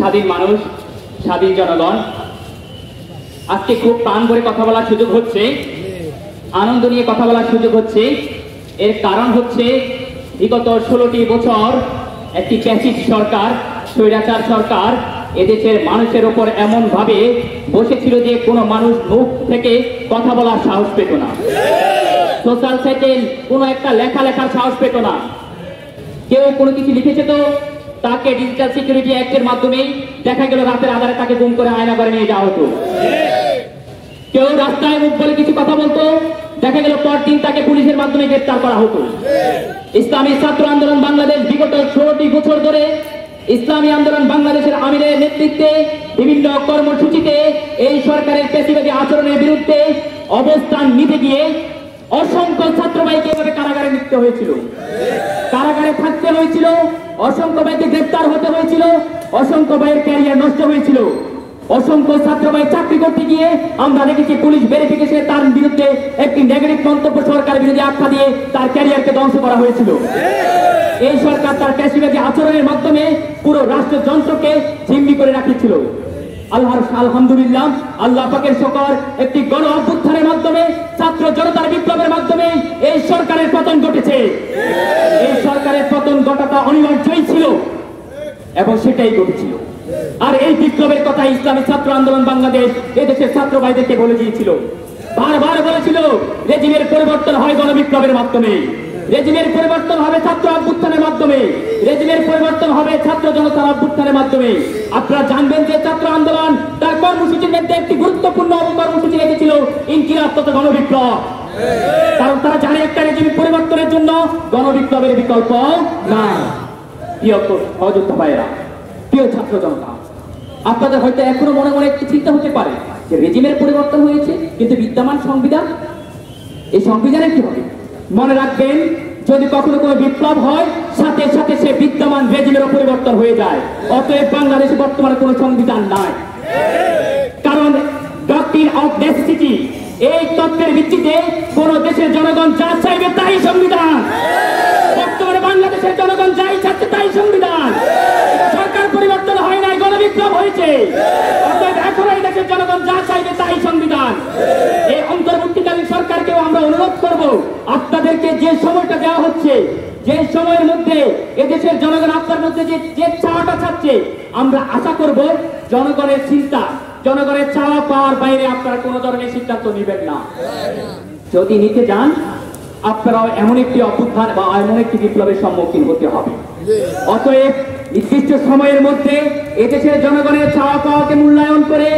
স্বাধীন মানুষ, স্বাধীন জনগণ, আজকে খুব প্রাণ ভরে কথা বলার সুযোগ হচ্ছে, আনন্দ নিয়ে কথা বলার সুযোগ হচ্ছে। এর কারণ হচ্ছে বিগত 16টি বছর একটি ফ্যাসিস্ট সরকার, স্বৈরাচার সরকার এদেশের মানুষের উপর এমন ভাবে বসেছিল যে কোনো মানুষ মুখ থেকে কথা বলার সাহস পেত না, সোশ্যাল সাইটে কোনো একটা লেখার সাহস পেত না। কেউ কোনো কিছু লিখেছে তো তাকে ডিজিটাল সিকিউরিটি অ্যাক্টের মাধ্যমেই দেখা গেল রাতের আধারে তাকে গুম করে আয়না করে নিয়ে যাওয়া হতো। কেউ রাস্তায় মুখ বলে কিছু কথা বলতো, দেখা গেল পরদিন তাকে পুলিশের মাধ্যমে গ্রেফতার করা হতো। ইসলামী ছাত্র আন্দোলন বাংলাদেশ বিগত 16টি বছর ধরে ইসলামী আন্দোলন বাংলাদেশের আমিরের নেতৃত্বে বিভিন্ন কর্মসূচিতে এই সরকারের পেশিবাদী আচরণের বিরুদ্ধে অবস্থান নিতে গিয়ে অসংখ্য ছাত্র ভাইকে এভাবে কারাগারে নিতে হয়েছিল, কারাগারে থাকতে হয়েছিল, অসংখ্য ভাইকে গ্রেফতার হতে হয়েছিল, অসংখ্য ভাইয়ের ক্যারিয়ার নষ্ট হয়েছিল। অসংখ্য ছাত্র ভাই চাকরি করতে গিয়ে আমরা দেখেছি পুলিশ ভেরিফিকেশনে তার বিরুদ্ধে একটি নেগেটিভ মন্তব্য সরকার বিরোধী আখ্যা দিয়ে তার ক্যারিয়ারকে ধ্বংস করা হয়েছিল। এই সরকার তার পেশিবাদী আচরণের মাধ্যমে পুরো রাষ্ট্রযন্ত্রকে জিম্মি করে রাখিয়েছিল। আলহামদুলিল্লাহ, আল্লাহ পাকের শুকর, একটি গণ অভ্যুত্থানের মাধ্যমে, ছাত্র জনতার বিপ্লবের মাধ্যমে এই সরকারের পতন ঘটেছে। এই সরকারের পতন ঘটাটা অনিবার্যই ছিল এবং সেটাই ঘটেছিল। আর এই বিপ্লবের কথা ইসলামী ছাত্র আন্দোলন বাংলাদেশ এদেশের ছাত্র ভাইদেরকে বলে দিয়েছিল, বারবার বলেছিল রেজিমের পরিবর্তন হয় গণবিপ্লবের মাধ্যমে, রেজিমের পরিবর্তন হবে ছাত্র অভ্যুত্থানের মাধ্যমে, রেজিমের পরিবর্তন হবে ছাত্র জনতার অভ্যুত্থানের মাধ্যমে। আপনারা জানবেন যে ছাত্র আন্দোলন তার কর্মসূচির মধ্যে একটি গুরুত্বপূর্ণ কর্মসূচি রেখেছিল ইনকিলাব তথা গণবিপ্লব। কারণ তারা জানে একটা রেজিম পরিবর্তনের জন্য গণবিপ্লবের বিকল্প নাই। প্রিয় সহযোদ্ধা ভাইয়েরা, প্রিয় ছাত্র জনতা, আপনাদের হয়তো এখনো মনে মনে একটি চিন্তা হতে পারে যে রেজিমের পরিবর্তন হয়েছে কিন্তু বিদ্যমান সংবিধান, এই সংবিধানের কি হবে? মনে রাখবেন, যদি কখনো কোনো বিপ্লব হয় সাথে সাথে সে বিদ্যমান রেজিমেরও পরিবর্তন হয়ে যায়। অতএব বাংলাদেশে বর্তমানে কোনো সংবিধান নাই, কারণ ডক্ট্রিন অফ নেসেসিটি, এই তত্ত্বের ভিত্তিতে কোন দেশের জনগণ যা চাইবে তাই সংবিধান। বর্তমানে বাংলাদেশের জনগণ যাই চাচ্ছে তাই সংবিধান। সরকার পরিবর্তন হয় নাই, গণবিপ্লব হয়েছে। অতএব এখন এই দেশের জনগণ যা চাইবে তাই সংবিধান। এই অন্তর্বর্তীকালীন সরকারকেও আমরা অনুরোধ করব, আপনাদেরকে যে সময়টা দেওয়া হচ্ছে, যে সময়ের মধ্যে এদেশের জনগণ আপনার মধ্যে যে চাওয়াটা চাচ্ছে, আমরা আশা করব জনগণের চিন্তা, জনগণের চাওয়া পাওয়ার বাইরে আপনারা কোন ধরনের সিদ্ধান্ত নেবেন না। যদি নিতে যান, আপনারাও এমন একটি অভ্যুত্থান বা এমন একটি বিপ্লবের সম্মুখীন হতে হবে। অতএব নির্দিষ্ট সময়ের মধ্যে এদেশের জনগণের চাওয়া পাওয়াকে মূল্যায়ন করে,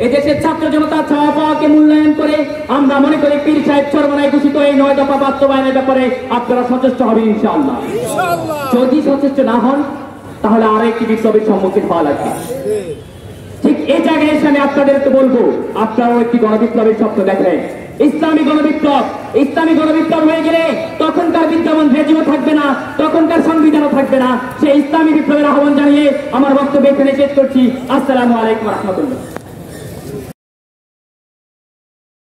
এদেশের ছাত্র জনতার চাওয়া পাওয়াকে মূল্যায়ন করে আমরা মনে করি পীর সাহেব চরমনায় ঘোষিত এই 9 দফা বাস্তবায়নের ব্যাপারে আপনারা সচেষ্ট হবেন ইনশাআল্লাহ। যদি সচেষ্ট না হন তাহলে আরো একটি বিপ্লবের সম্মুখীন হওয়া লাগবে। ঠিক এই জায়গায় এসে আমি আপনাদেরকে বলবো, আপনারাও একটি গণবিপ্লবের স্বপ্ন দেখেন। ইসলামী গণবিপ্লব হয়ে গেলে তখনকার বিদ্যমান রেজিমও থাকবে না, তখনকার সংবিধানও থাকবে না। সেই ইসলামী বিপ্লবের আহ্বান জানিয়ে আমার বক্তব্য এখানে শেষ করছি। আসসালামু আলাইকুম ওয়া রাহমাতুল্লাহ।